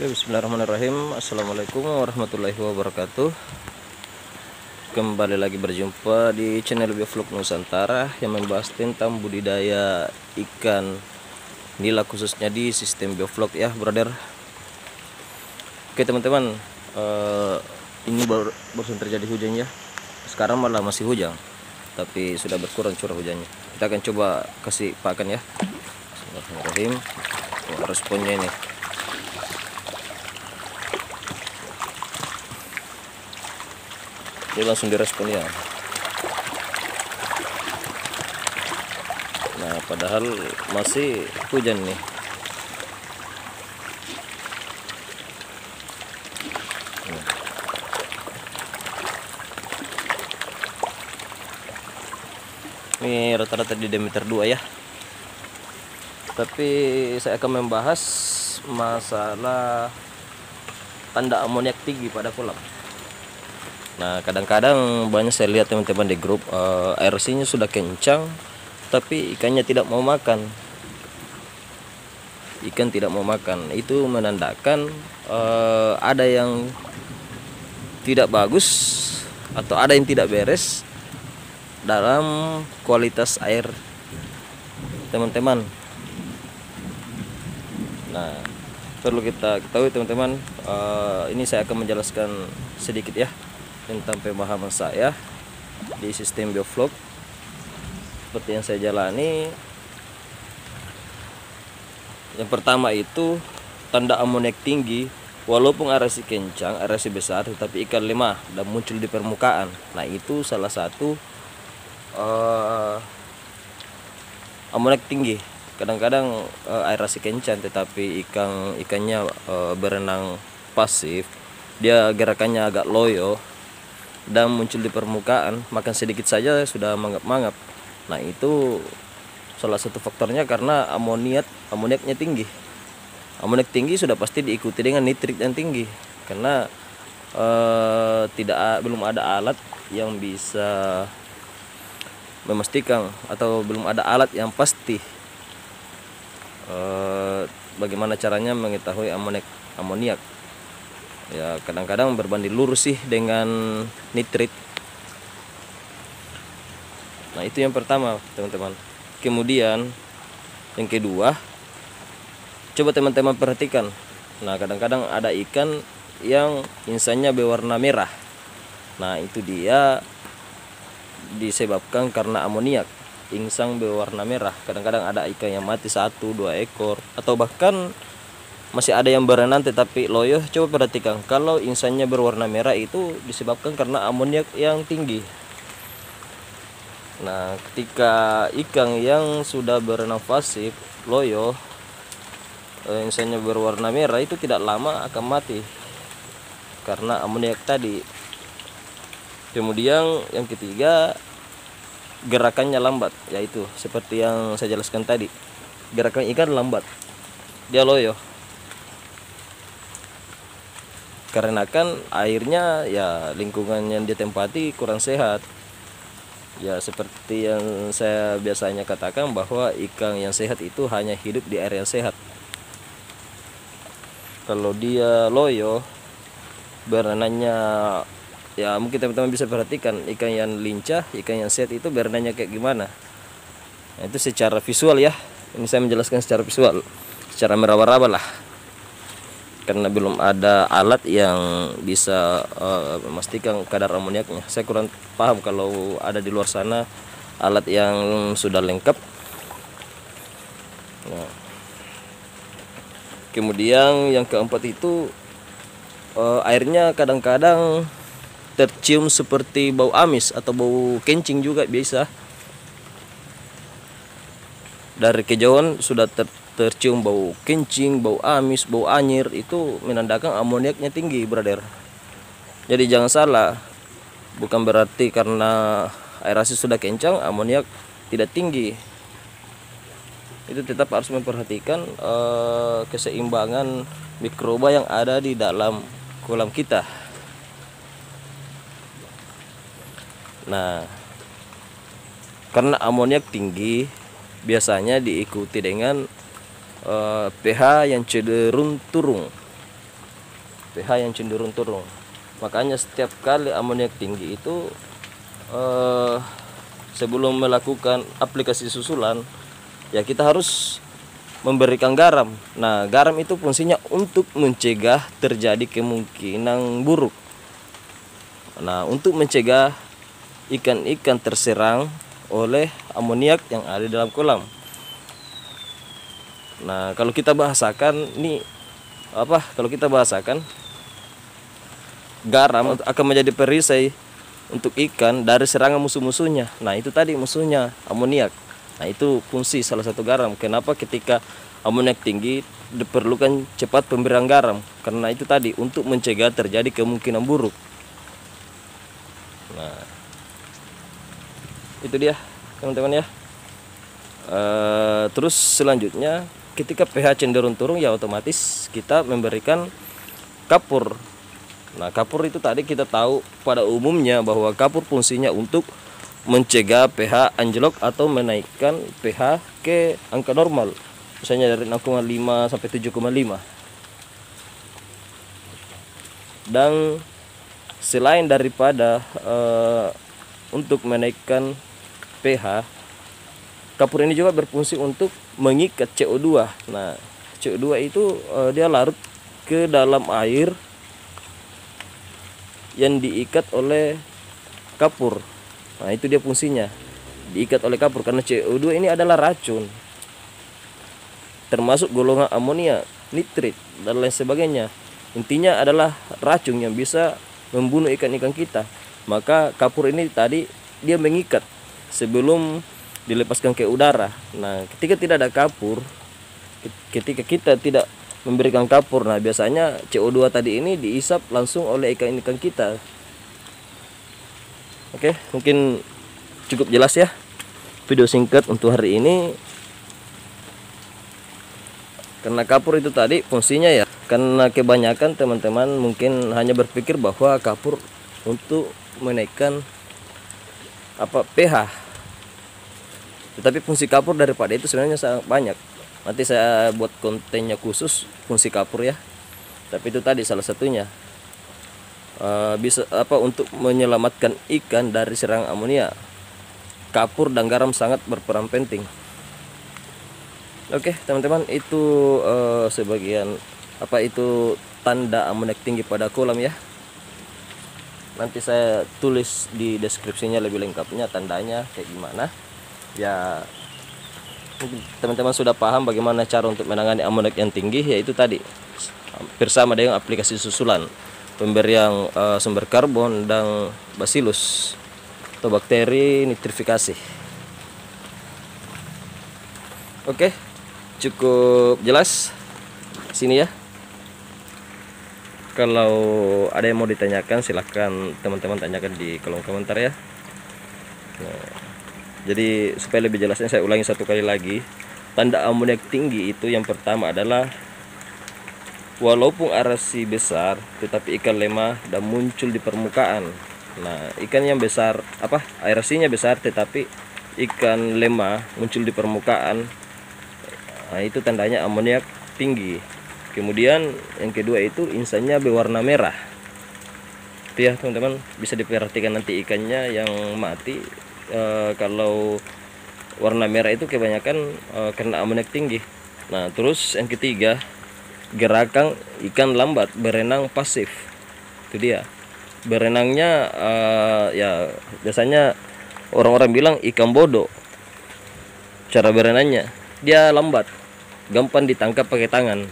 Oke, bismillahirrahmanirrahim. Assalamualaikum warahmatullahi wabarakatuh. Kembali lagi berjumpa di channel Biovlog Nusantara yang membahas tentang budidaya ikan nila, khususnya di sistem biovlog ya, brother. Oke teman-teman, ini baru terjadi hujan ya. Sekarang malah masih hujan, tapi sudah berkurang curah hujannya. Kita akan coba kasih pakan ya. Bismillahirrahmanirrahim. Responnya ini. Dia langsung direspon ya. Nah, padahal masih hujan nih. Ini rata-rata di diameter 2 ya. Tapi saya akan membahas masalah tanda amoniak tinggi pada kolam. Nah, kadang-kadang banyak saya lihat teman-teman di grup, airnya sudah kencang tapi ikannya tidak mau makan. Ikan tidak mau makan, itu menandakan ada yang tidak bagus atau ada yang tidak beres dalam kualitas air teman-teman. Nah, perlu kita ketahui teman-teman, ini saya akan menjelaskan sedikit ya tentang pemahaman saya di sistem biovlog seperti yang saya jalani. Yang pertama itu tanda amoniak tinggi, walaupun aerasi kencang, aerasi besar, tetapi ikan lemah dan muncul di permukaan. Nah, itu salah satu amoniak tinggi. Kadang-kadang aerasi kencang tetapi ikannya berenang pasif, dia gerakannya agak loyo dan muncul di permukaan, makan sedikit saja sudah mangap-mangap. Nah, itu salah satu faktornya karena amoniaknya tinggi. Amoniak tinggi sudah pasti diikuti dengan nitrit yang tinggi, karena belum ada alat yang bisa memastikan, atau belum ada alat yang pasti bagaimana caranya mengetahui amoniak. Ya, kadang-kadang berbanding lurus sih dengan nitrit. Nah, itu yang pertama teman-teman. Kemudian yang kedua, coba teman-teman perhatikan. Nah, kadang-kadang ada ikan yang insangnya berwarna merah. Nah, itu dia disebabkan karena amoniak. Insang berwarna merah. Kadang-kadang ada ikan yang mati 1-2 ekor, atau bahkan masih ada yang berenang tetapi loyo. Coba perhatikan, kalau insangnya berwarna merah itu disebabkan karena amoniak yang tinggi. Nah, ketika ikan yang sudah berenang pasif loyo, insangnya berwarna merah, itu tidak lama akan mati karena amoniak tadi. Kemudian yang ketiga, gerakannya lambat, yaitu seperti yang saya jelaskan tadi. Gerakan ikan lambat, dia loyo. Karena kan airnya, ya lingkungan yang ditempati kurang sehat. Ya, seperti yang saya biasanya katakan, bahwa ikan yang sehat itu hanya hidup di air yang sehat. Kalau dia loyo berenangnya, ya mungkin teman-teman bisa perhatikan ikan yang lincah, ikan yang sehat itu berenangnya kayak gimana. Nah, itu secara visual ya. Ini saya menjelaskan secara visual, secara meraba-raba lah, karena belum ada alat yang bisa memastikan kadar amoniaknya. Saya kurang paham kalau ada di luar sana alat yang sudah lengkap. Nah, kemudian yang keempat itu, airnya kadang-kadang tercium seperti bau amis atau bau kencing juga bisa. Dari kejauhan sudah tercium bau kencing, bau amis, bau anyir, itu menandakan amoniaknya tinggi, brother. Jadi jangan salah, bukan berarti karena aerasi sudah kencang amoniak tidak tinggi. Itu tetap harus memperhatikan keseimbangan mikroba yang ada di dalam kolam kita. Nah, karena amoniak tinggi biasanya diikuti dengan pH yang cenderung turun. pH yang cenderung turun. Makanya setiap kali amoniak tinggi itu sebelum melakukan aplikasi susulan ya kita harus memberikan garam. Nah, garam itu fungsinya untuk mencegah terjadi kemungkinan buruk. Nah, untuk mencegah ikan-ikan terserang oleh amoniak yang ada dalam kolam. Nah, kalau kita bahasakan garam akan menjadi perisai untuk ikan dari serangan musuh-musuhnya. Nah, itu tadi musuhnya amoniak. Nah, itu fungsi salah satu garam. Kenapa ketika amoniak tinggi diperlukan cepat pemberian garam? Karena itu tadi untuk mencegah terjadi kemungkinan buruk. Nah, itu dia teman-teman ya. Terus selanjutnya ketika pH cenderung turun ya otomatis kita memberikan kapur. Nah, kapur itu tadi kita tahu pada umumnya bahwa kapur fungsinya untuk mencegah pH anjlok atau menaikkan pH ke angka normal. Misalnya dari 6,5 sampai 7,5. Dan selain daripada untuk menaikkan pH, kapur ini juga berfungsi untuk mengikat CO2. Nah, CO2 itu dia larut ke dalam air yang diikat oleh kapur. Nah, itu dia fungsinya, diikat oleh kapur karena CO2 ini adalah racun, termasuk golongan amonia, nitrit dan lain sebagainya. Intinya adalah racun yang bisa membunuh ikan-ikan kita. Maka kapur ini tadi dia mengikat sebelum dilepaskan ke udara. Nah, ketika tidak ada kapur, ketika kita tidak memberikan kapur, nah biasanya CO2 tadi ini diisap langsung oleh ikan-ikan kita. Oke, mungkin cukup jelas ya video singkat untuk hari ini. Karena kapur itu tadi fungsinya ya, karena kebanyakan teman-teman mungkin hanya berpikir bahwa kapur untuk menaikkan pH. Tetapi fungsi kapur daripada itu sebenarnya sangat banyak. Nanti saya buat kontennya khusus fungsi kapur ya. Tapi itu tadi salah satunya bisa untuk menyelamatkan ikan dari serangan amonia. Kapur dan garam sangat berperan penting. Oke teman-teman, itu sebagian itu tanda amoniak tinggi pada kolam ya. Nanti saya tulis di deskripsinya lebih lengkapnya tandanya kayak gimana. Ya teman-teman sudah paham bagaimana cara untuk menangani amoniak yang tinggi, yaitu tadi bersama dengan aplikasi susulan pemberian sumber karbon dan bacillus atau bakteri nitrifikasi. Oke, cukup jelas sini ya. Kalau ada yang mau ditanyakan silahkan teman-teman tanyakan di kolom komentar ya. Nah, jadi supaya lebih jelasnya saya ulangi satu kali lagi. Tanda amoniak tinggi itu yang pertama adalah walaupun aerasi besar tetapi ikan lemah dan muncul di permukaan. Nah, ikan yang besar aerasinya besar tetapi ikan lemah muncul di permukaan. Nah, itu tandanya amoniak tinggi. Kemudian yang kedua itu insannya berwarna merah. Itu ya teman-teman, bisa diperhatikan nanti ikannya yang mati. Kalau warna merah itu kebanyakan karena amoniak tinggi. Nah, terus yang ketiga, gerakan ikan lambat, berenang pasif. Itu dia. Berenangnya ya biasanya orang-orang bilang ikan bodoh. Cara berenangnya, dia lambat, gampang ditangkap pakai tangan.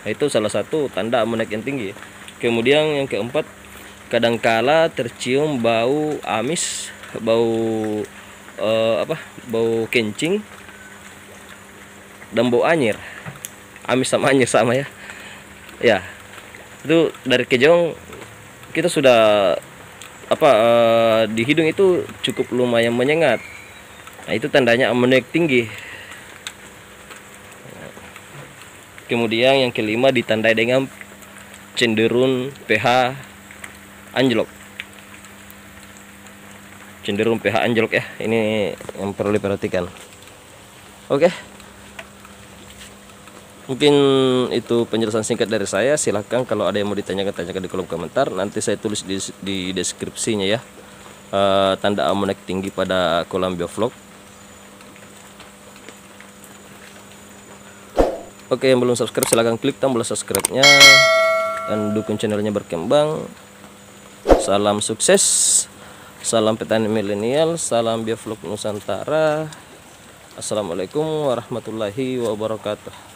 Nah, itu salah satu tanda amoniak yang tinggi. Kemudian yang keempat, kadangkala tercium bau amis, bau kencing dan bau anyir. Amis sama anyir sama ya. Ya, itu dari kejauhan kita sudah di hidung itu cukup lumayan menyengat. Nah, itu tandanya amoniak tinggi. Kemudian yang kelima ditandai dengan cenderung pH anjlok. Cenderung pH anjlok ya, ini yang perlu diperhatikan. Oke. Mungkin itu penjelasan singkat dari saya. Silahkan kalau ada yang mau ditanyakan di kolom komentar. Nanti saya tulis di deskripsinya ya, tanda amonek tinggi pada kolam biovlog. Oke, yang belum subscribe silahkan klik tombol subscribe-nya dan dukung channelnya berkembang. Salam sukses, salam petani milenial, salam biovlog Nusantara. Assalamualaikum warahmatullahi wabarakatuh.